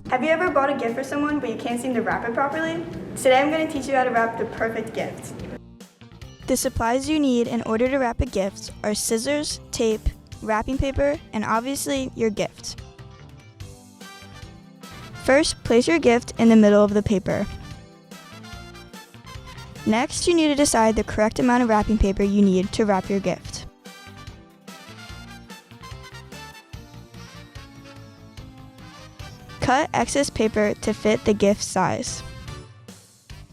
Have you ever bought a gift for someone but you can't seem to wrap it properly? Today I'm going to teach you how to wrap the perfect gift. The supplies you need in order to wrap a gift are scissors, tape, wrapping paper, and obviously your gift. First, place your gift in the middle of the paper. Next, you need to decide the correct amount of wrapping paper you need to wrap your gift. Cut excess paper to fit the gift size.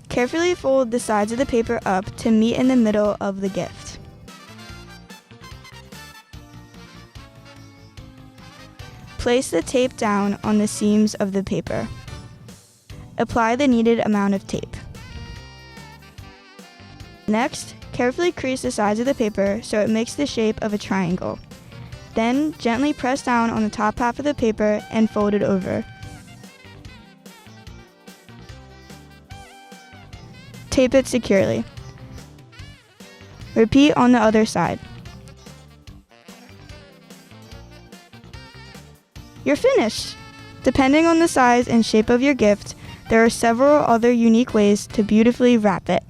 Carefully fold the sides of the paper up to meet in the middle of the gift. Place the tape down on the seams of the paper. Apply the needed amount of tape. Next, carefully crease the sides of the paper so it makes the shape of a triangle. Then, gently press down on the top half of the paper and fold it over. Tape it securely. Repeat on the other side. You're finished! Depending on the size and shape of your gift, there are several other unique ways to beautifully wrap it.